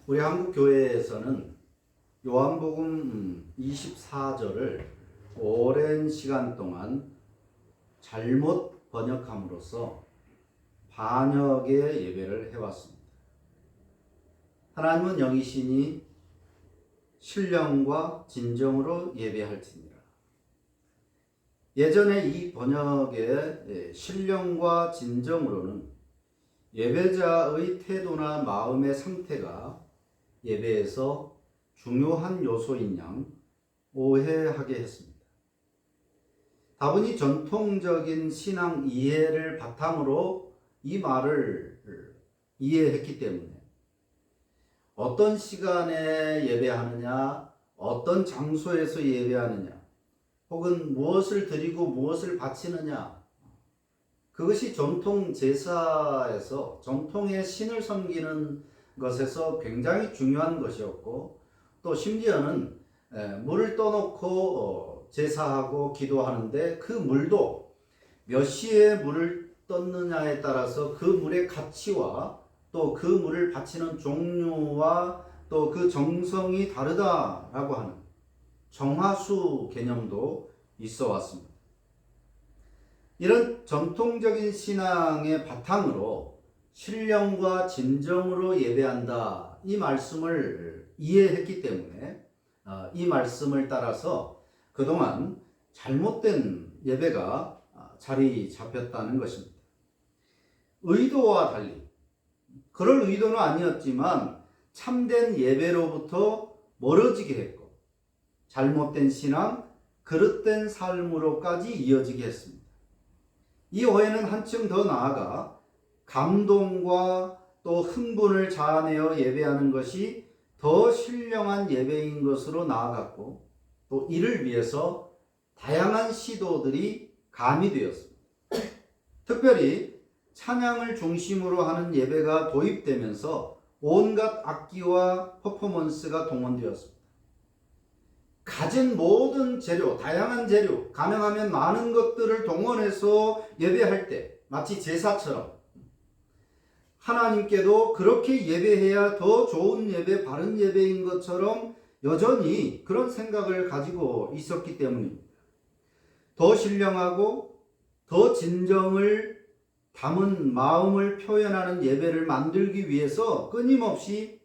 우리 한국 교회에서는 요한복음 24절을 오랜 시간 동안 잘못 번역함으로써 반역의 예배를 해왔습니다. 하나님은 영이시니 신령과 진정으로 예배할지니라. 예전에 이 번역의 신령과 진정으로는 예배자의 태도나 마음의 상태가 예배에서 중요한 요소인 양 오해하게 했습니다. 다분히 전통적인 신앙 이해를 바탕으로 이 말을 이해했기 때문에 어떤 시간에 예배하느냐, 어떤 장소에서 예배하느냐, 혹은 무엇을 드리고 무엇을 바치느냐, 그것이 전통 제사에서 전통의 신을 섬기는 것에서 굉장히 중요한 것이었고, 또 심지어는 물을 떠놓고 제사하고 기도하는데 그 물도 몇 시에 물을 떴느냐에 따라서 그 물의 가치와 또 그 물을 바치는 종류와 또 그 정성이 다르다라고 하는 정화수 개념도 있어 왔습니다. 이런 전통적인 신앙의 바탕으로 신령과 진정으로 예배한다, 이 말씀을 이해했기 때문에 이 말씀을 따라서 그동안 잘못된 예배가 자리 잡혔다는 것입니다. 의도와 달리, 그럴 의도는 아니었지만 참된 예배로부터 멀어지게 했고 잘못된 신앙, 그릇된 삶으로까지 이어지게 했습니다. 이 오해는 한층 더 나아가 감동과 또 흥분을 자아내어 예배하는 것이 더 신령한 예배인 것으로 나아갔고, 또 이를 위해서 다양한 시도들이 가미되었습니다. 특별히 찬양을 중심으로 하는 예배가 도입되면서 온갖 악기와 퍼포먼스가 동원되었습니다. 가진 모든 재료, 다양한 재료, 가능하면 많은 것들을 동원해서 예배할 때 마치 제사처럼 하나님께도 그렇게 예배해야 더 좋은 예배, 바른 예배인 것처럼 여전히 그런 생각을 가지고 있었기 때문입니다. 더 신령하고 더 진정을 담은 마음을 표현하는 예배를 만들기 위해서 끊임없이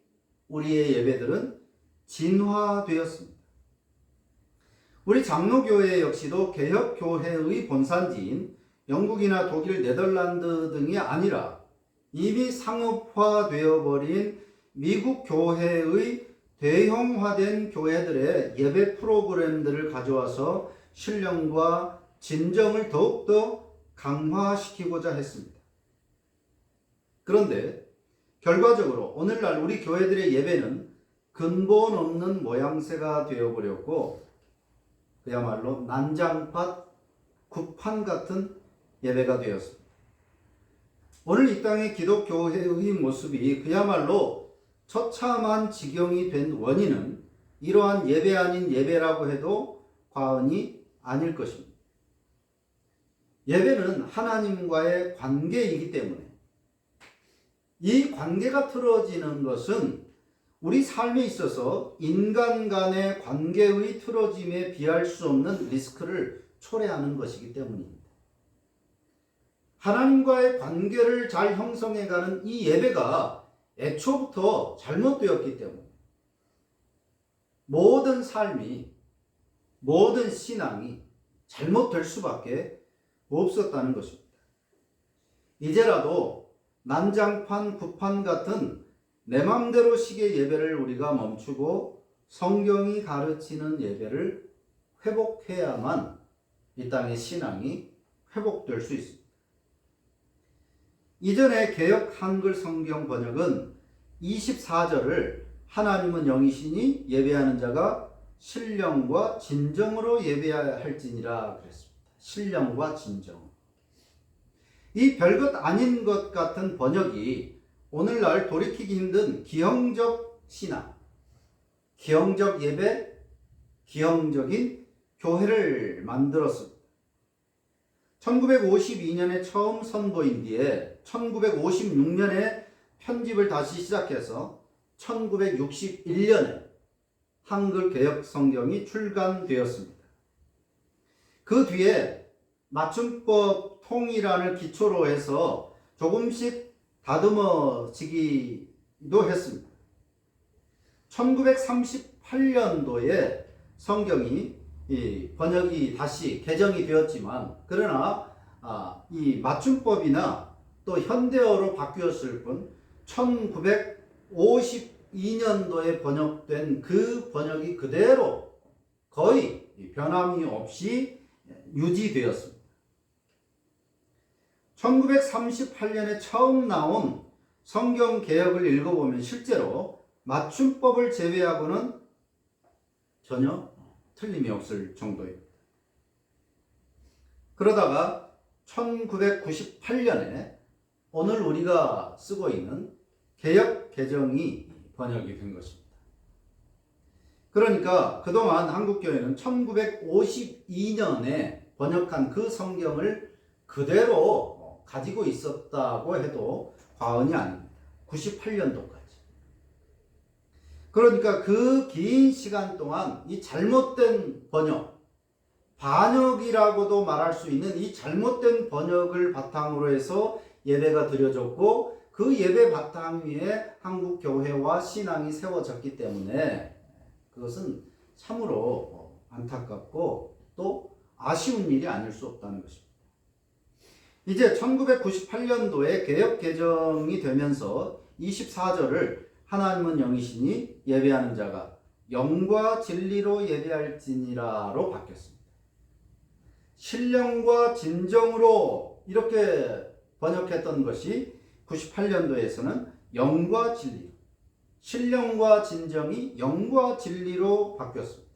우리의 예배들은 진화되었습니다. 우리 장로교회 역시도 개혁교회의 본산지인 영국이나 독일, 네덜란드 등이 아니라 이미 상업화되어 버린 미국 교회의 대형화된 교회들의 예배 프로그램들을 가져와서 신령과 진정을 더욱더 강화시키고자 했습니다. 그런데 결과적으로 오늘날 우리 교회들의 예배는 근본 없는 모양새가 되어버렸고, 그야말로 난장판, 굿판 같은 예배가 되었습니다. 오늘 이 땅의 기독교회의 모습이 그야말로 처참한 지경이 된 원인은 이러한 예배 아닌 예배라고 해도 과언이 아닐 것입니다. 예배는 하나님과의 관계이기 때문에 이 관계가 틀어지는 것은 우리 삶에 있어서 인간 간의 관계의 틀어짐에 비할 수 없는 리스크를 초래하는 것이기 때문입니다. 하나님과의 관계를 잘 형성해가는 이 예배가 애초부터 잘못되었기 때문에 모든 삶이, 모든 신앙이 잘못될 수밖에 없었다는 것입니다. 이제라도 난장판, 굿판 같은 내 맘대로 식의 예배를 우리가 멈추고 성경이 가르치는 예배를 회복해야만 이 땅의 신앙이 회복될 수 있습니다. 이전에 개역 한글 성경 번역은 24절을 하나님은 영이시니 예배하는 자가 신령과 진정으로 예배할지니라 그랬습니다. 신령과 진정. 이 별것 아닌 것 같은 번역이 오늘날 돌이키기 힘든 기형적 신앙, 기형적 예배, 기형적인 교회를 만들었습니다. 1952년에 처음 선보인 뒤에 1956년에 편집을 다시 시작해서 1961년에 한글 개역 성경이 출간되었습니다. 그 뒤에 맞춤법 통일안을 기초로 해서 조금씩 다듬어지기도 했습니다. 1938년도에 성경이 번역이 다시 개정이 되었지만, 그러나 이 맞춤법이나 또 현대어로 바뀌었을 뿐 1952년도에 번역된 그 번역이 그대로 거의 변함이 없이 유지되었습니다. 1938년에 처음 나온 성경 개역을 읽어보면 실제로 맞춤법을 제외하고는 전혀 틀림이 없을 정도입니다. 그러다가 1998년에 오늘 우리가 쓰고 있는 개역 개정이 번역이 된 것입니다. 그러니까 그동안 한국교회는 1952년에 번역한 그 성경을 그대로 가지고 있었다고 해도 과언이 아닙니다. 98년도까지. 그러니까 그 긴 시간 동안 이 잘못된 번역, 반역이라고도 말할 수 있는 이 잘못된 번역을 바탕으로 해서 예배가 드려졌고, 그 예배 바탕 위에 한국 교회와 신앙이 세워졌기 때문에 그것은 참으로 안타깝고 또 아쉬운 일이 아닐 수 없다는 것입니다. 이제 1998년도에 개역 개정이 되면서 24절을 하나님은 영이시니 예배하는 자가 영과 진리로 예배할지니라로 바뀌었습니다. 신령과 진정으로 이렇게 번역했던 것이 98년도에서는 영과 진리, 신령과 진정이 영과 진리로 바뀌었습니다.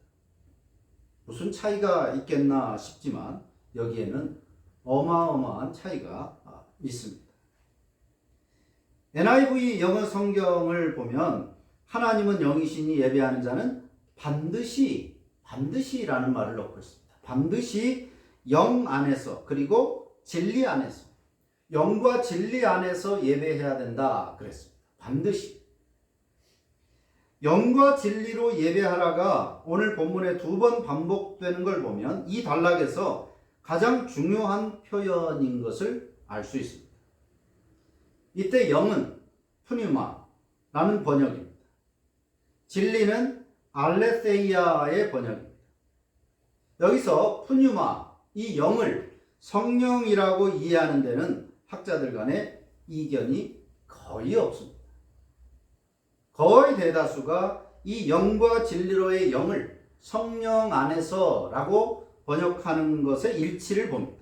무슨 차이가 있겠나 싶지만 여기에는 어마어마한 차이가 있습니다. NIV 영어 성경을 보면 하나님은 영이시니 예배하는 자는 반드시라는 말을 넣고 있습니다. 반드시 영 안에서, 그리고 진리 안에서, 영과 진리 안에서 예배해야 된다 그랬습니다. 반드시. 영과 진리로 예배하라가 오늘 본문에 2번 반복되는 걸 보면 이 단락에서 가장 중요한 표현인 것을 알 수 있습니다. 이때 영은 푸뉴마라는 번역입니다. 진리는 알레세이아의 번역입니다. 여기서 푸뉴마, 이 영을 성령이라고 이해하는 데는 학자들 간에 이견이 거의 없습니다. 거의 대다수가 이 영과 진리로의 영을 성령 안에서라고 번역하는 것에 일치를 봅니다.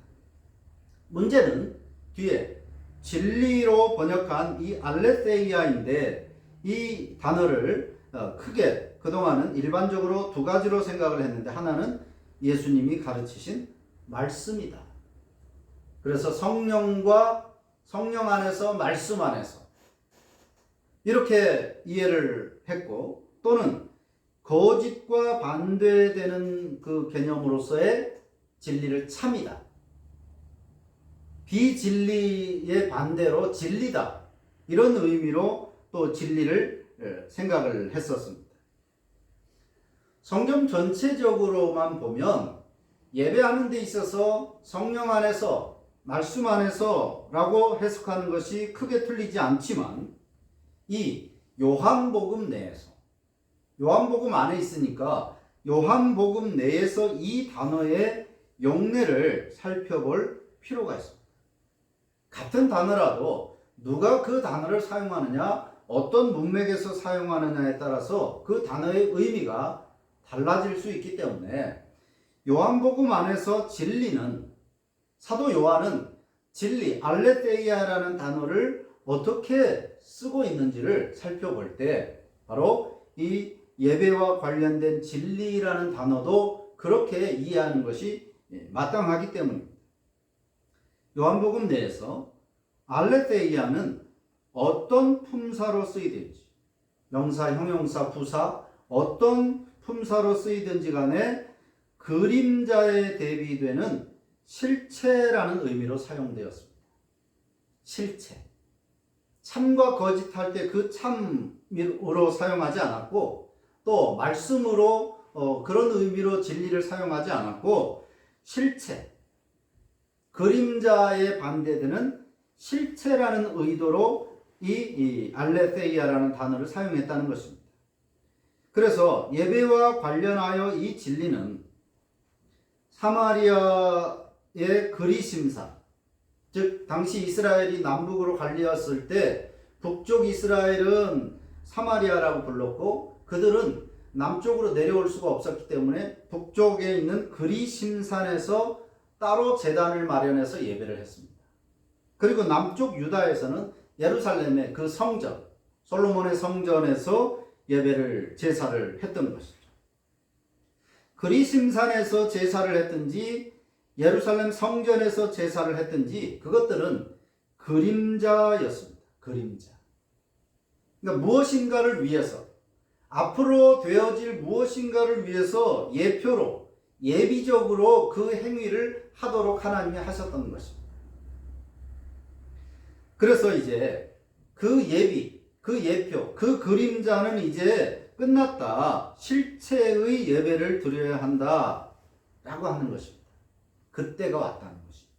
문제는 뒤에 진리로 번역한 이 알레세이아인데, 이 단어를 크게 그동안은 일반적으로 2가지로 생각을 했는데, 하나는 예수님이 가르치신 말씀이다. 그래서 성령 안에서, 말씀 안에서 이렇게 이해를 했고, 또는 거짓과 반대되는 그 개념으로서의 진리를 참이다. 비진리의 반대로 진리다. 이런 의미로 또 진리를 생각을 했었습니다. 성경 전체적으로만 보면 예배하는 데 있어서 성령 안에서, 말씀 안에서 라고 해석하는 것이 크게 틀리지 않지만, 이 요한복음 내에서, 요한복음 안에 있으니까 요한복음 내에서 이 단어의 용례를 살펴볼 필요가 있습니다. 같은 단어라도 누가 그 단어를 사용하느냐, 어떤 문맥에서 사용하느냐에 따라서 그 단어의 의미가 달라질 수 있기 때문에 요한복음 안에서 진리는, 사도 요한은 진리, 알레테이아라는 단어를 어떻게 쓰고 있는지를 살펴볼 때 바로 이 예배와 관련된 진리라는 단어도 그렇게 이해하는 것이 마땅하기 때문입니다. 요한복음 내에서 알레테이아는 어떤 품사로 쓰이든지, 명사, 형용사, 부사, 어떤 품사로 쓰이든지 간에 그림자에 대비되는 실체라는 의미로 사용되었습니다. 실체. 참과 거짓 할 때 그 참 의미로 사용하지 않았고 또 말씀으로 그런 의미로 진리를 사용하지 않았고 실체, 그림자에 반대되는 실체라는 의도로 이 알레테이아라는 단어를 사용했다는 것입니다. 그래서 예배와 관련하여 이 진리는 사마리아의 그리심사, 즉 당시 이스라엘이 남북으로 갈리었을 때 북쪽 이스라엘은 사마리아라고 불렀고 그들은 남쪽으로 내려올 수가 없었기 때문에 북쪽에 있는 그리심산에서 따로 제단을 마련해서 예배를 했습니다. 그리고 남쪽 유다에서는 예루살렘의 그 성전, 솔로몬의 성전에서 예배를 제사를 했던 것이죠. 그리심산에서 제사를 했든지 예루살렘 성전에서 제사를 했든지 그것들은 그림자였습니다. 그림자. 그러니까 무엇인가를 위해서, 앞으로 되어질 무엇인가를 위해서 예표로, 예비적으로 그 행위를 하도록 하나님이 하셨던 것입니다. 그래서 이제 그 예비, 그 예표, 그 그림자는 이제 끝났다. 실체의 예배를 드려야 한다. 라고 하는 것입니다. 그때가 왔다는 것입니다.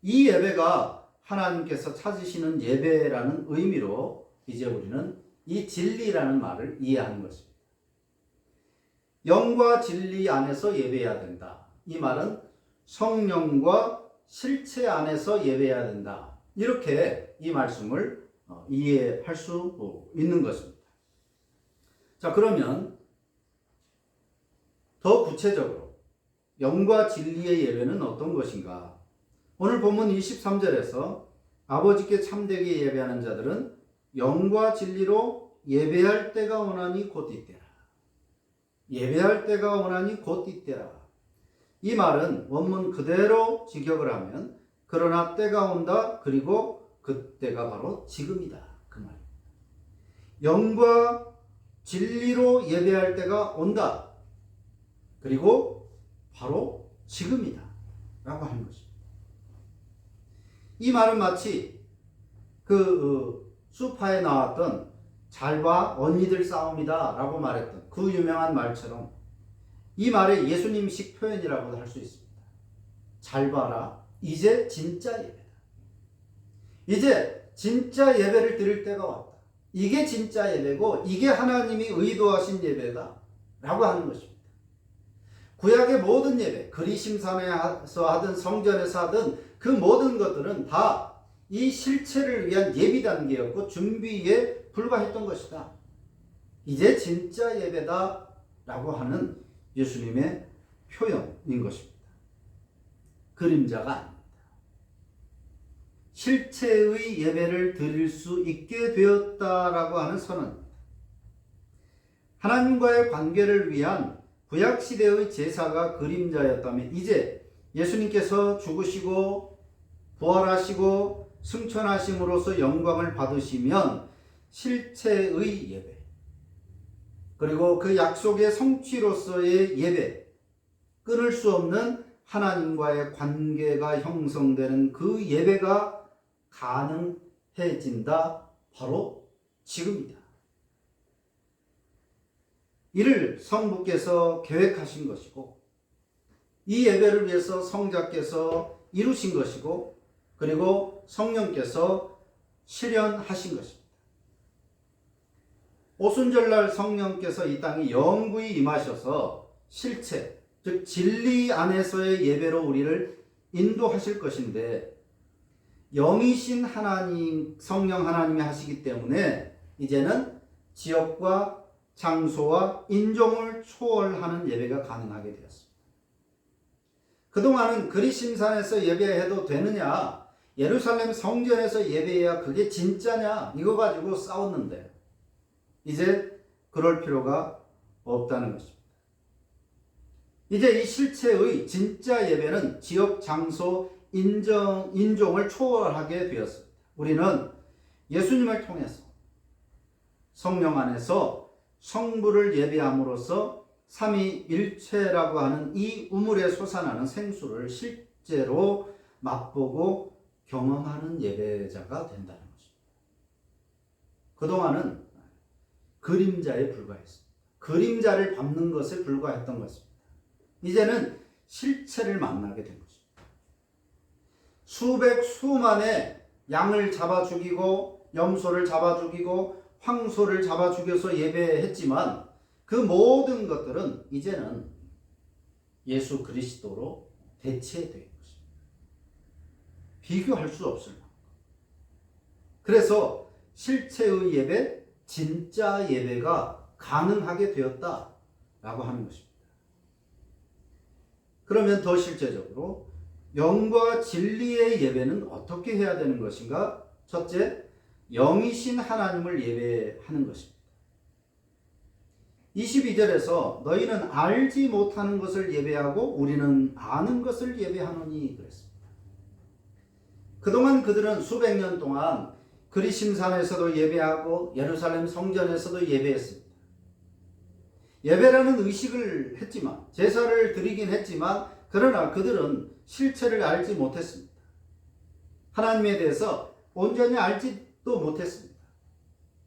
이 예배가 하나님께서 찾으시는 예배라는 의미로 이제 우리는 이 진리라는 말을 이해하는 것입니다. 영과 진리 안에서 예배해야 된다. 이 말은 성령과 실체 안에서 예배해야 된다. 이렇게 이 말씀을 이해할 수 있는 것입니다. 자, 그러면 더 구체적으로 영과 진리의 예배는 어떤 것인가? 오늘 본문 23절에서 아버지께 참되게 예배하는 자들은 영과 진리로 예배할 때가 오나니 곧 이때라. 예배할 때가 오나니 곧 이때라. 이 말은 원문 그대로 직역을 하면 그러나 때가 온다. 그리고 그때가 바로 지금이다. 그 말입니다. 영과 진리로 예배할 때가 온다. 그리고 바로 지금이다. 라고 하는 것입니다. 이 말은 마치 수파에 나왔던 잘 봐 언니들 싸움이다 라고 말했던 그 유명한 말처럼 이 말의 예수님식 표현이라고도 할 수 있습니다. 잘 봐라. 이제 진짜 예배다. 이제 진짜 예배를 드릴 때가 왔다. 이게 진짜 예배고 이게 하나님이 의도하신 예배다 라고 하는 것입니다. 구약의 모든 예배, 그리심산에서 하든 성전에서 하든 그 모든 것들은 다 이 실체를 위한 예비 단계였고 준비에 불과했던 것이다. 이제 진짜 예배다 라고 하는 예수님의 표현인 것입니다. 그림자가 아닙니다. 실체의 예배를 드릴 수 있게 되었다라고 하는 선언입니다. 하나님과의 관계를 위한 구약시대의 제사가 그림자였다면 이제 예수님께서 죽으시고 부활하시고 승천하심으로써 영광을 받으시면 실체의 예배 그리고 그 약속의 성취로서의 예배 끊을 수 없는 하나님과의 관계가 형성되는 그 예배가 가능해진다. 바로 지금이다. 이를 성부께서 계획하신 것이고 이 예배를 위해서 성자께서 이루신 것이고 그리고 성령께서 실현하신 것입니다. 오순절날 성령께서 이 땅에 영구히 임하셔서 실체, 즉 진리 안에서의 예배로 우리를 인도하실 것인데 영이신 하나님, 성령 하나님이 하시기 때문에 이제는 지역과 장소와 인종을 초월하는 예배가 가능하게 되었습니다. 그동안은 그리심산에서 예배해도 되느냐, 예루살렘 성전에서 예배해야 그게 진짜냐, 이거 가지고 싸웠는데 이제 그럴 필요가 없다는 것입니다. 이제 이 실체의 진짜 예배는 지역, 장소, 인종을 초월하게 되었습니다. 우리는 예수님을 통해서 성령 안에서 성부를 예배함으로써 삼위일체라고 하는 이 우물에 솟아나는 생수를 실제로 맛보고 경험하는 예배자가 된다는 것입니다. 그동안은 그림자에 불과했습니다. 그림자를 밟는 것에 불과했던 것입니다. 이제는 실체를 만나게 된 것입니다. 수백 수만의 양을 잡아 죽이고 염소를 잡아 죽이고 황소를 잡아 죽여서 예배했지만 그 모든 것들은 이제는 예수 그리스도로 대체된 것입니다. 비교할 수 없을 만큼. 그래서 실체의 예배, 진짜 예배가 가능하게 되었다라고 하는 것입니다. 그러면 더 실제적으로 영과 진리의 예배는 어떻게 해야 되는 것인가? 첫째, 영이신 하나님을 예배하는 것입니다. 22절에서 너희는 알지 못하는 것을 예배하고 우리는 아는 것을 예배하노니 그랬습니다. 그동안 그들은 수백 년 동안 그리심산에서도 예배하고 예루살렘 성전에서도 예배했습니다. 예배라는 의식을 했지만, 제사를 드리긴 했지만, 그러나 그들은 실체를 알지 못했습니다. 하나님에 대해서 온전히 알지도 못했습니다.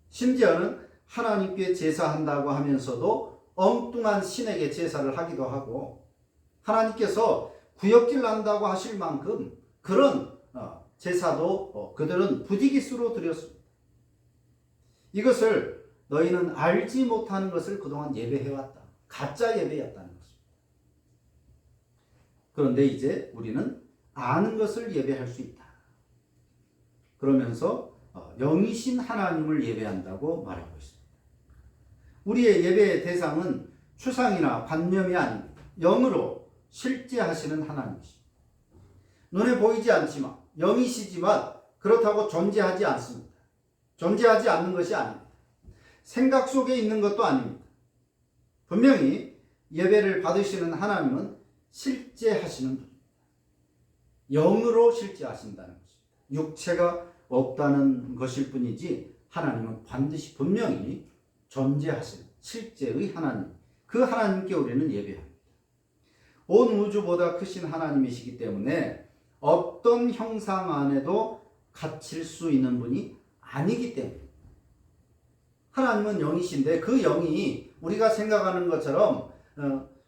심지어는 하나님께 제사한다고 하면서도 엉뚱한 신에게 제사를 하기도 하고, 하나님께서 구역질 난다고 하실 만큼 그런 제사도 그들은 부지기수로 드렸습니다. 이것을 너희는 알지 못하는 것을 그동안 예배해왔다. 가짜 예배였다는 것입니다. 그런데 이제 우리는 아는 것을 예배할 수 있다. 그러면서 영이신 하나님을 예배한다고 말하고 있습니다. 우리의 예배의 대상은 추상이나 관념이 아닙니다. 영으로 실제하시는 하나님이십니다. 눈에 보이지 않지만, 영이시지만 그렇다고 존재하지 않습니다. 존재하지 않는 것이 아닙니다. 생각 속에 있는 것도 아닙니다. 분명히 예배를 받으시는 하나님은 실제하시는 분입니다. 영으로 실제하신다는 것입니다. 육체가 없다는 것일 뿐이지 하나님은 반드시 분명히 존재하시는 실제의 하나님, 그 하나님께 우리는 예배합니다. 온 우주보다 크신 하나님이시기 때문에 어떤 형상 안에도 갇힐 수 있는 분이 아니기 때문에, 하나님은 영이신데 그 영이 우리가 생각하는 것처럼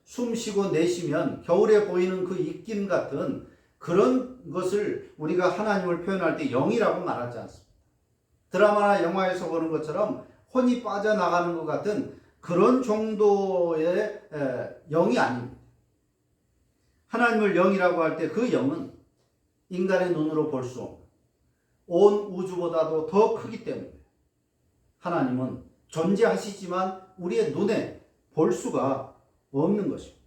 숨 쉬고 내쉬면 겨울에 보이는 그 입김 같은 그런 것을 우리가 하나님을 표현할 때 영이라고 말하지 않습니다. 드라마나 영화에서 보는 것처럼 혼이 빠져나가는 것 같은 그런 정도의 영이 아닙니다. 하나님을 영이라고 할 때 그 영은 인간의 눈으로 볼 수 없는 온 우주보다도 더 크기 때문에 하나님은 존재하시지만 우리의 눈에 볼 수가 없는 것입니다.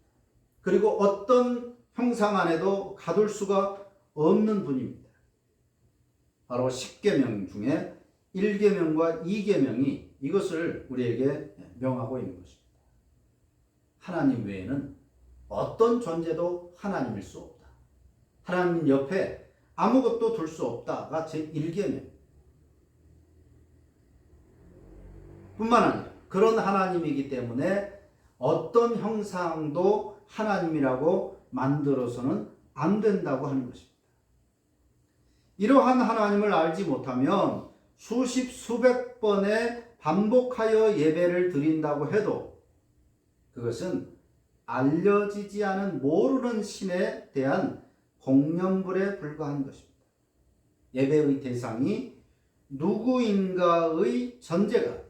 그리고 어떤 형상 안에도 가둘 수가 없는 분입니다. 바로 10계명 중에 1계명과 2계명이 이것을 우리에게 명하고 있는 것입니다. 하나님 외에는 어떤 존재도 하나님일 수 없다. 하나님 옆에 아무것도 둘 수 없다가 제1계명. 뿐만 아니라 그런 하나님이기 때문에 어떤 형상도 하나님이라고 만들어서는 안 된다고 하는 것입니다. 이러한 하나님을 알지 못하면 수십 수백 번에 반복하여 예배를 드린다고 해도 그것은 알려지지 않은 모르는 신에 대한 공념불에 불과한 것입니다. 예배의 대상이 누구인가의 전제가,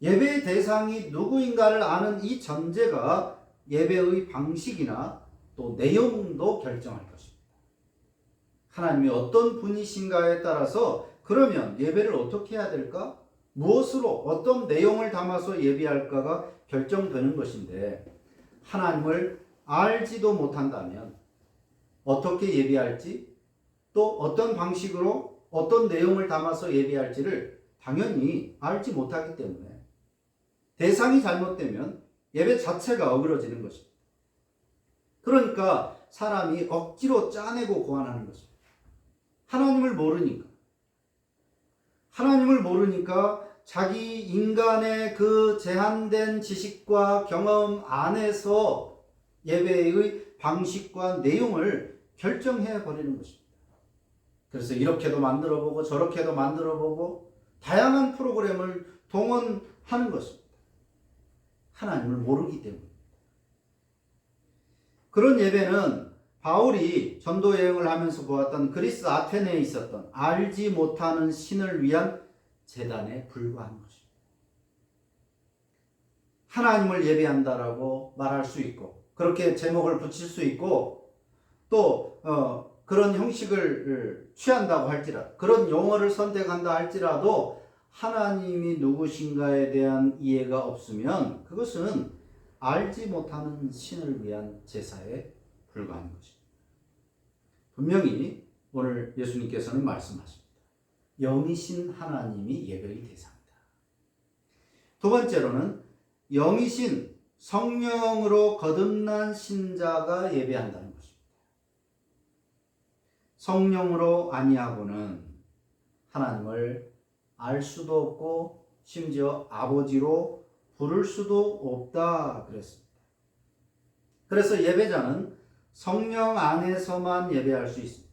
예배의 대상이 누구인가를 아는 이 전제가 예배의 방식이나 또 내용도 결정할 것입니다. 하나님이 어떤 분이신가에 따라서 그러면 예배를 어떻게 해야 될까? 무엇으로 어떤 내용을 담아서 예배할까가 결정되는 것인데, 하나님을 알지도 못한다면 어떻게 예배할지, 또 어떤 방식으로 어떤 내용을 담아서 예배할지를 당연히 알지 못하기 때문에 대상이 잘못되면 예배 자체가 어그러지는 것입니다. 그러니까 사람이 억지로 짜내고 고안하는 것입니다. 하나님을 모르니까 자기 인간의 그 제한된 지식과 경험 안에서 예배의 방식과 내용을 결정해 버리는 것입니다. 그래서 이렇게도 만들어보고 저렇게도 만들어보고 다양한 프로그램을 동원하는 것입니다. 하나님을 모르기 때문입니다. 그런 예배는 바울이 전도 여행을 하면서 보았던 그리스 아테네에 있었던 알지 못하는 신을 위한 제단에 불과한 것입니다. 하나님을 예배한다라고 말할 수 있고 그렇게 제목을 붙일 수 있고 또 그런 형식을 취한다고 할지라도 그런 용어를 선택한다 할지라도 하나님이 누구신가에 대한 이해가 없으면 그것은 알지 못하는 신을 위한 제사에 불과한 것입니다. 분명히 오늘 예수님께서는 말씀하십니다. 영이신 하나님이 예배의 대상이다. 두 번째로는 영이신 성령으로 거듭난 신자가 예배한다는 것입니다. 성령으로 아니하고는 하나님을 알 수도 없고 심지어 아버지로 부를 수도 없다 그랬습니다. 그래서 예배자는 성령 안에서만 예배할 수 있습니다.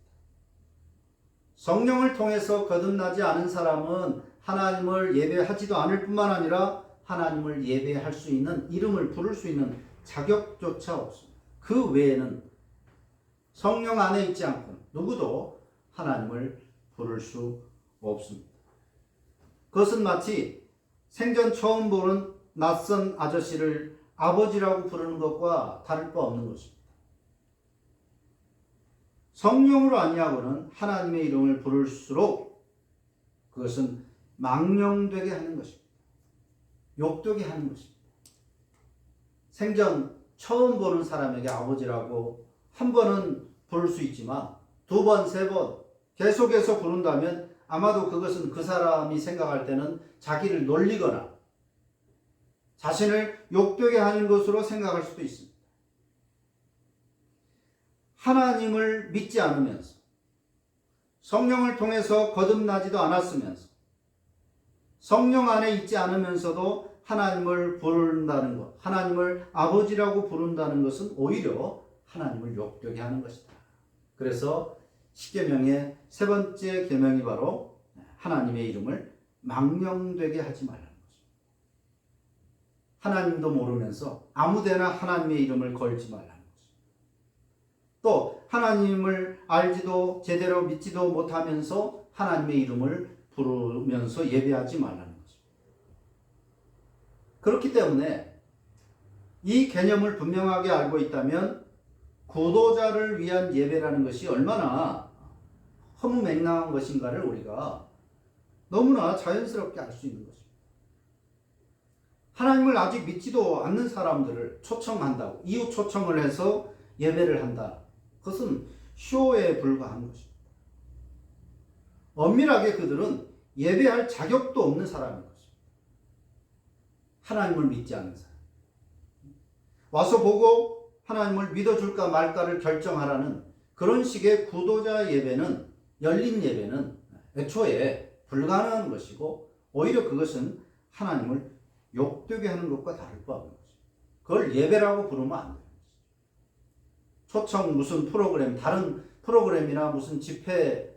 성령을 통해서 거듭나지 않은 사람은 하나님을 예배하지도 않을 뿐만 아니라 하나님을 예배할 수 있는 이름을 부를 수 있는 자격조차 없습니다. 그 외에는 성령 안에 있지 않고는 누구도 하나님을 부를 수 없습니다. 그것은 마치 생전 처음 보는 낯선 아저씨를 아버지라고 부르는 것과 다를 바 없는 것입니다. 성령으로 아니하고는 하나님의 이름을 부를수록 그것은 망령되게 하는 것입니다. 욕되게 하는 것입니다. 생전 처음 보는 사람에게 아버지라고 한 번은 부를 수 있지만 두 번, 세 번 계속해서 부른다면 아마도 그것은 그 사람이 생각할 때는 자기를 놀리거나 자신을 욕되게 하는 것으로 생각할 수도 있습니다. 하나님을 믿지 않으면서 성령을 통해서 거듭나지도 않았으면서 성령 안에 있지 않으면서도 하나님을 부른다는 것, 하나님을 아버지라고 부른다는 것은 오히려 하나님을 욕되게 하는 것이다. 그래서 십계명의 세 번째 계명이 바로 하나님의 이름을 망령되게 하지 말라는 것입니다. 하나님도 모르면서 아무데나 하나님의 이름을 걸지 말라는 것입니다. 또 하나님을 알지도 제대로 믿지도 못하면서 하나님의 이름을 부르면서 예배하지 말라는 것입니다. 그렇기 때문에 이 개념을 분명하게 알고 있다면 구도자를 위한 예배라는 것이 얼마나 허무맹랑한 것인가를 우리가 너무나 자연스럽게 알 수 있는 것입니다. 하나님을 아직 믿지도 않는 사람들을 초청한다고 이웃 초청을 해서 예배를 한다. 그것은 쇼에 불과한 것입니다. 엄밀하게 그들은 예배할 자격도 없는 사람인 것입니다. 하나님을 믿지 않는 사람. 와서 보고 하나님을 믿어줄까 말까를 결정하라는 그런 식의 구도자 예배는 열린 예배는 애초에 불가능한 것이고 오히려 그것은 하나님을 욕되게 하는 것과 다를 바 없는 것입니다. 그걸 예배라고 부르면 안 돼요. 초청 무슨 프로그램 다른 프로그램이나 무슨 집회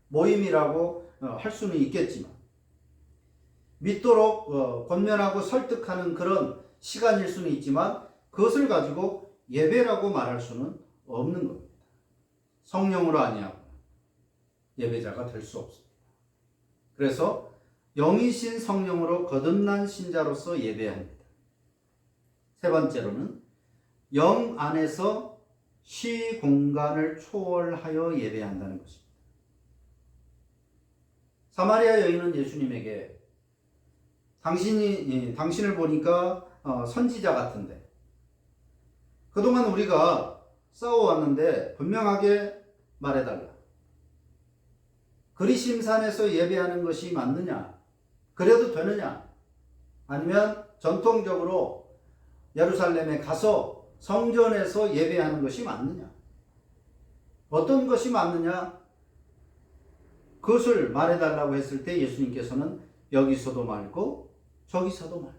모임이라고 할 수는 있겠지만 믿도록 권면하고 설득하는 그런 시간일 수는 있지만 그것을 가지고 예배라고 말할 수는 없는 겁니다. 성령으로 아니하고 예배자가 될 수 없습니다. 그래서 영이신 성령으로 거듭난 신자로서 예배해야 합니다. 세 번째로는 영 안에서 시 공간을 초월하여 예배한다는 것입니다. 사마리아 여인은 예수님에게 당신을 보니까 선지자 같은데 그동안 우리가 싸워왔는데 분명하게 말해달라. 그리심산에서 예배하는 것이 맞느냐? 그래도 되느냐? 아니면 전통적으로 예루살렘에 가서 성전에서 예배하는 것이 맞느냐? 어떤 것이 맞느냐? 그것을 말해달라고 했을 때 예수님께서는 여기서도 말고 저기서도 말고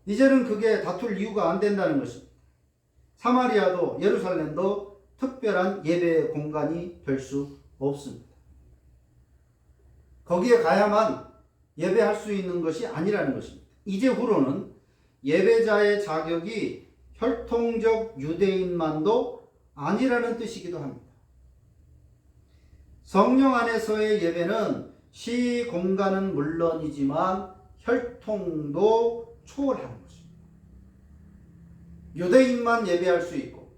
이제는 그게 다툴 이유가 안 된다는 것입니다. 사마리아도 예루살렘도 특별한 예배 공간이 될 수 없습니다. 거기에 가야만 예배할 수 있는 것이 아니라는 것입니다. 이제후로는 예배자의 자격이 혈통적 유대인만도 아니라는 뜻이기도 합니다. 성령 안에서의 예배는 시 공간은 물론이지만 혈통도 초월하는 것입니다. 유대인만 예배할 수 있고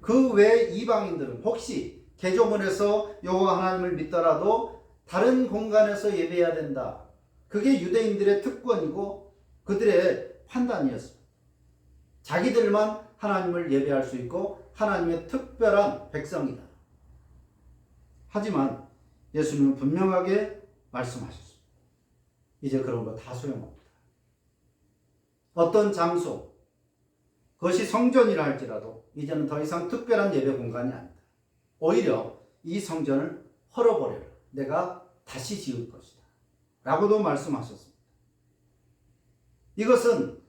그 외 이방인들은 혹시 개종원에서 여호와 하나님을 믿더라도 다른 공간에서 예배해야 된다. 그게 유대인들의 특권이고 그들의 판단이었습니다. 자기들만 하나님을 예배할 수 있고 하나님의 특별한 백성이다. 하지만 예수님은 분명하게 말씀하셨습니다. 이제 그런 거 다 소용없다. 어떤 장소, 그것이 성전이라 할지라도 이제는 더 이상 특별한 예배 공간이 아니다. 오히려 이 성전을 헐어버려라. 내가 다시 지을 것이다. 라고도 말씀하셨습니다. 이것은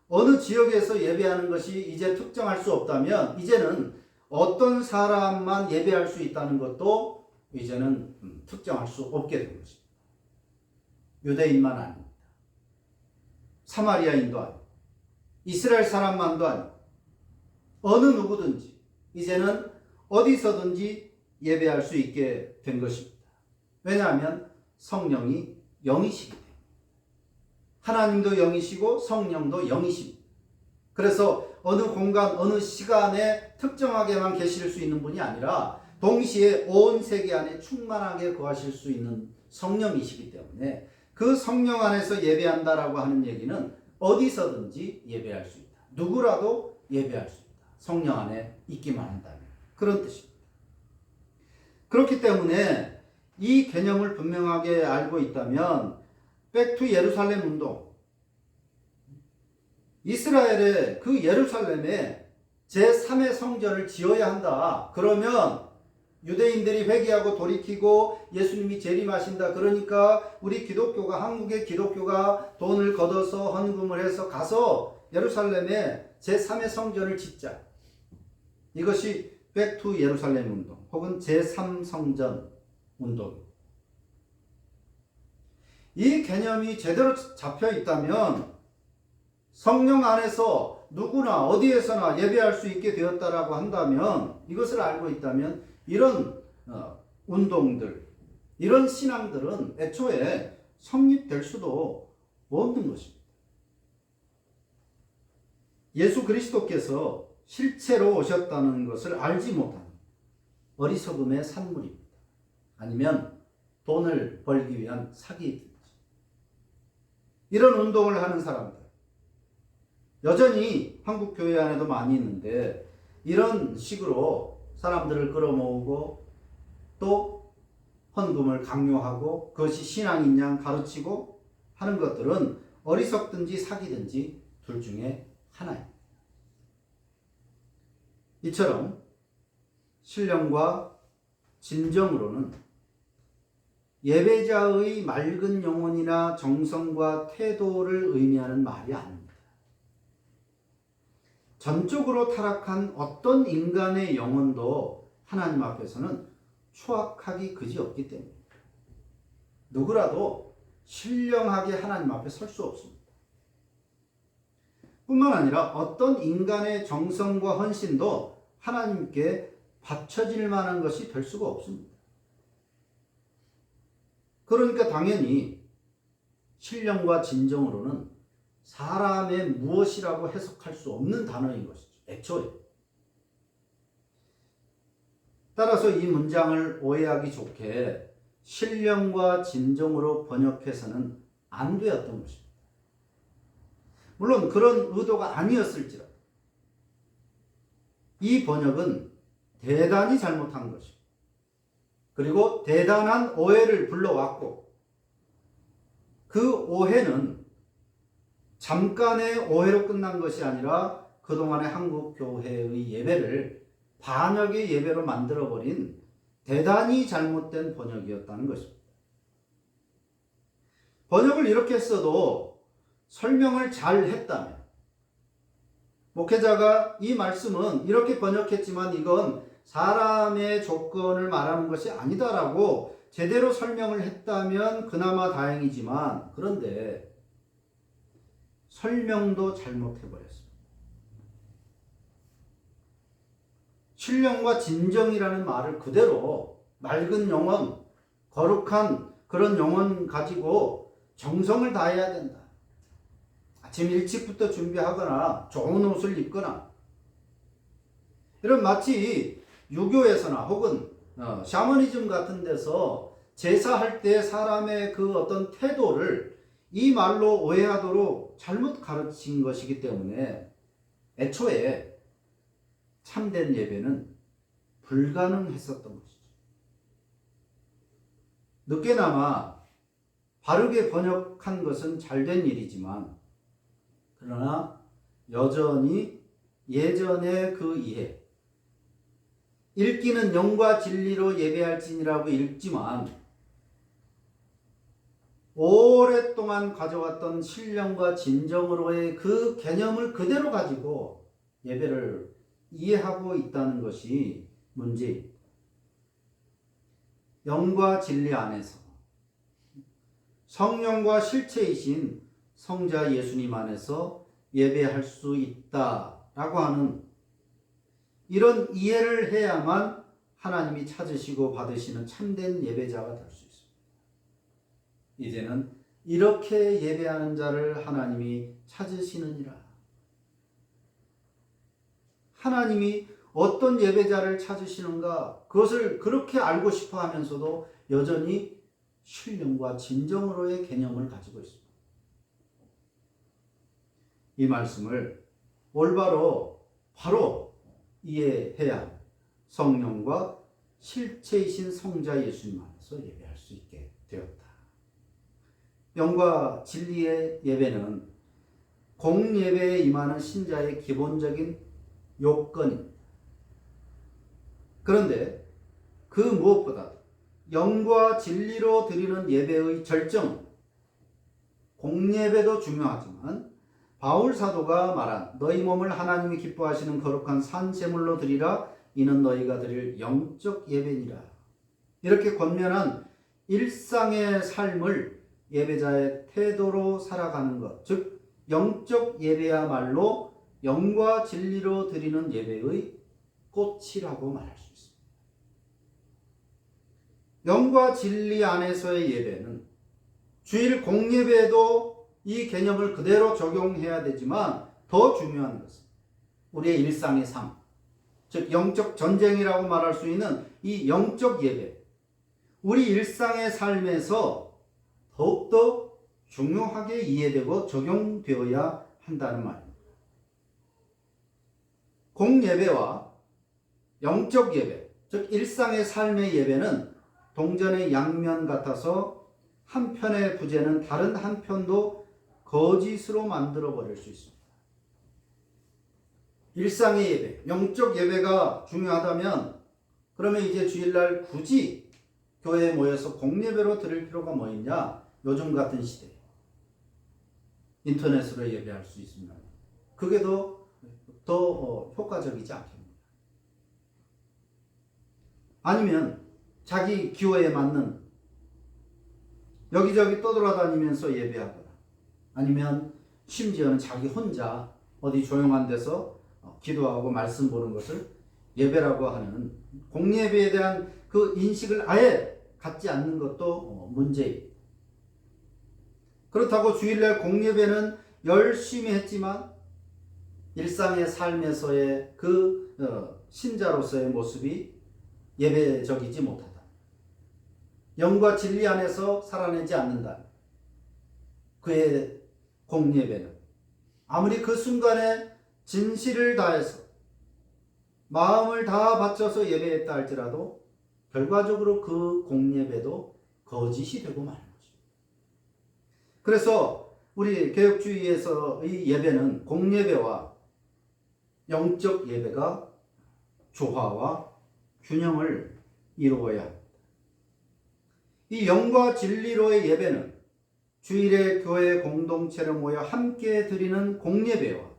어느 지역에서 예배하는 것이 이제 특정할 수 없다면 이제는 어떤 사람만 예배할 수 있다는 것도 이제는 특정할 수 없게 된 것입니다. 유대인만 아닙니다. 사마리아인도 아니고 이스라엘 사람만도 아니고 어느 누구든지 이제는 어디서든지 예배할 수 있게 된 것입니다. 왜냐하면 성령이 영이시기 때문에. 하나님도 영이시고 성령도 영이십니다. 그래서 어느 공간, 어느 시간에 특정하게만 계실 수 있는 분이 아니라 동시에 온 세계 안에 충만하게 거하실 수 있는 성령이시기 때문에 그 성령 안에서 예배한다라고 하는 얘기는 어디서든지 예배할 수 있다. 누구라도 예배할 수 있다. 성령 안에 있기만 한다면. 그런 뜻입니다. 그렇기 때문에 이 개념을 분명하게 알고 있다면 백투 예루살렘 운동, 이스라엘의 그 예루살렘에 제3의 성전을 지어야 한다. 그러면 유대인들이 회개하고 돌이키고 예수님이 재림하신다. 그러니까 우리 기독교가, 한국의 기독교가 돈을 걷어서 헌금을 해서 가서 예루살렘에 제3의 성전을 짓자. 이것이 백투 예루살렘 운동 혹은 제3성전 운동. 이 개념이 제대로 잡혀 있다면 성령 안에서 누구나 어디에서나 예배할 수 있게 되었다라고 한다면, 이것을 알고 있다면 이런 운동들, 이런 신앙들은 애초에 성립될 수도 없는 것입니다. 예수 그리스도께서 실체로 오셨다는 것을 알지 못하는 어리석음의 산물입니다. 아니면 돈을 벌기 위한 사기든지. 이런 운동을 하는 사람들, 여전히 한국 교회 안에도 많이 있는데 이런 식으로 사람들을 끌어모으고 또 헌금을 강요하고 그것이 신앙인 양 가르치고 하는 것들은 어리석든지 사기든지 둘 중에 하나입니다. 이처럼 신령과 진정으로는 예배자의 맑은 영혼이나 정성과 태도를 의미하는 말이 아닙니다. 전적으로 타락한 어떤 인간의 영혼도 하나님 앞에서는 추악하기 그지없기 때문입니다. 누구라도 신령하게 하나님 앞에 설 수 없습니다. 뿐만 아니라 어떤 인간의 정성과 헌신도 하나님께 바쳐질 만한 것이 될 수가 없습니다. 그러니까 당연히 신령과 진정으로는 사람의 무엇이라고 해석할 수 없는 단어인 것이죠. 애초에. 따라서 이 문장을 오해하기 좋게 신령과 진정으로 번역해서는 안 되었던 것입니다. 물론 그런 의도가 아니었을지라도 이 번역은 대단히 잘못한 것입니다. 그리고 대단한 오해를 불러왔고 그 오해는 잠깐의 오해로 끝난 것이 아니라 그동안의 한국 교회의 예배를 반역의 예배로 만들어버린 대단히 잘못된 번역이었다는 것입니다. 번역을 이렇게 했어도 설명을 잘 했다면, 목회자가 이 말씀은 이렇게 번역했지만 이건 사람의 조건을 말하는 것이 아니다라고 제대로 설명을 했다면 그나마 다행이지만, 그런데 설명도 잘못해버렸습니다. 신령과 진정이라는 말을 그대로 맑은 영혼, 거룩한 그런 영혼 가지고 정성을 다해야 된다. 아침 일찍부터 준비하거나 좋은 옷을 입거나, 이런 마치 유교에서나 혹은 샤머니즘 같은 데서 제사할 때 사람의 그 어떤 태도를 이 말로 오해하도록 잘못 가르친 것이기 때문에 애초에 참된 예배는 불가능했었던 것이죠. 늦게나마 바르게 번역한 것은 잘된 일이지만, 그러나 여전히 예전의 그 이해, 읽기는 영과 진리로 예배할지니라고 읽지만 오랫동안 가져왔던 신령과 진정으로의 그 개념을 그대로 가지고 예배를 이해하고 있다는 것이 문제입니다. 영과 진리 안에서 성령과 실체이신 성자 예수님 안에서 예배할 수 있다라고 하는 이런 이해를 해야만 하나님이 찾으시고 받으시는 참된 예배자가 될 수 있습니다. 이제는 이렇게 예배하는 자를 하나님이 찾으시느니라. 하나님이 어떤 예배자를 찾으시는가, 그것을 그렇게 알고 싶어 하면서도 여전히 신령과 진정으로의 개념을 가지고 있습니다. 이 말씀을 올바로 바로 이해해야 성령과 실체이신 성자 예수님 안에서 예배할 수 있게 되었다. 영과 진리의 예배는 공예배에 임하는 신자의 기본적인 요건입니다. 그런데 그 무엇보다 영과 진리로 드리는 예배의 절정은 공예배도 중요하지만 바울 사도가 말한 너희 몸을 하나님이 기뻐하시는 거룩한 산 제물로 드리라 이는 너희가 드릴 영적 예배니라. 이렇게 권면한 일상의 삶을 예배자의 태도로 살아가는 것, 즉 영적 예배야말로 영과 진리로 드리는 예배의 꽃이라고 말할 수 있습니다. 영과 진리 안에서의 예배는 주일 공예배에도 이 개념을 그대로 적용해야 되지만 더 중요한 것은 우리의 일상의 삶, 즉 영적 전쟁이라고 말할 수 있는 이 영적 예배, 우리 일상의 삶에서 더욱더 중요하게 이해되고 적용되어야 한다는 말입니다. 공예배와 영적 예배, 즉 일상의 삶의 예배는 동전의 양면 같아서 한편의 부재는 다른 한편도 거짓으로 만들어버릴 수 있습니다. 일상의 예배, 영적 예배가 중요하다면 그러면 이제 주일날 굳이 교회에 모여서 공예배로 드릴 필요가 뭐 있냐? 요즘 같은 시대에 인터넷으로 예배할 수 있으면 그게 더 효과적이지 않겠습니까? 아니면 자기 기호에 맞는 여기저기 떠돌아다니면서 예배하거나 아니면 심지어는 자기 혼자 어디 조용한 데서 기도하고 말씀 보는 것을 예배라고 하는 공예배에 대한 그 인식을 아예 갖지 않는 것도 문제입니다. 그렇다고 주일날 공예배는 열심히 했지만 일상의 삶에서의 그 신자로서의 모습이 예배적이지 못하다. 영과 진리 안에서 살아내지 않는다. 그의 공예배는 아무리 그 순간에 진실을 다해서 마음을 다 바쳐서 예배했다 할지라도 결과적으로 그 공예배도 거짓이 되고 마는 것입니다. 그래서 우리 개혁주의에서의 예배는 공예배와 영적 예배가 조화와 균형을 이루어야 합니다. 이 영과 진리로의 예배는 주일에 교회 공동체로 모여 함께 드리는 공예배와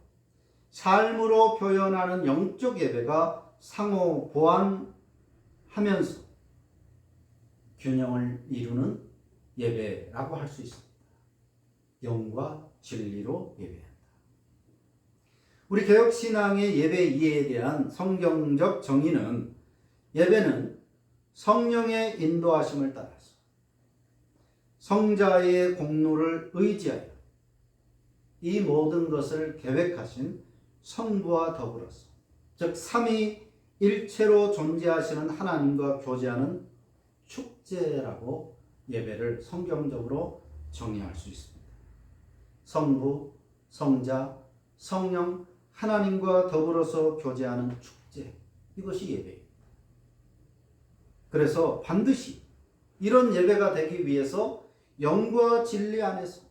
삶으로 표현하는 영적 예배가 상호 보완하면서 균형을 이루는 예배라고 할 수 있습니다. 영과 진리로 예배한다. 우리 개혁신앙의 예배 이해에 대한 성경적 정의는 예배는 성령의 인도하심을 따라서 성자의 공로를 의지하여 이 모든 것을 계획하신 성부와 더불어서 즉 삼위일체로 존재하시는 하나님과 교제하는 축제라고 예배를 성경적으로 정의할 수 있습니다. 성부, 성자, 성령, 하나님과 더불어서 교제하는 축제, 이것이 예배입니다. 그래서 반드시 이런 예배가 되기 위해서 영과 진리 안에서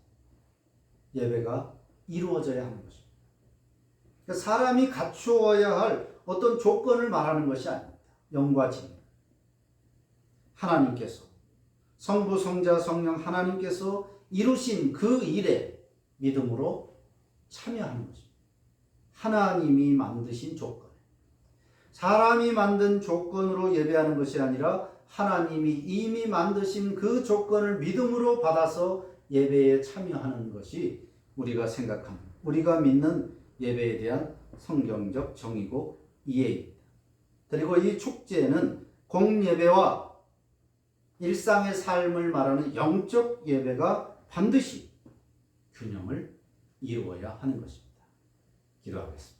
예배가 이루어져야 하는 것입니다. 그러니까 사람이 갖추어야 할 어떤 조건을 말하는 것이 아닙니다. 영과 진리. 하나님께서, 성부, 성자, 성령 하나님께서 이루신 그 일에 믿음으로 참여하는 것입니다. 하나님이 만드신 조건. 사람이 만든 조건으로 예배하는 것이 아니라 하나님이 이미 만드신 그 조건을 믿음으로 받아서 예배에 참여하는 것이 우리가 생각하는, 우리가 믿는 예배에 대한 성경적 정의고 이해입니다. 그리고 이 축제는 공예배와 일상의 삶을 말하는 영적 예배가 반드시 균형을 이루어야 하는 것입니다. 기도하겠습니다.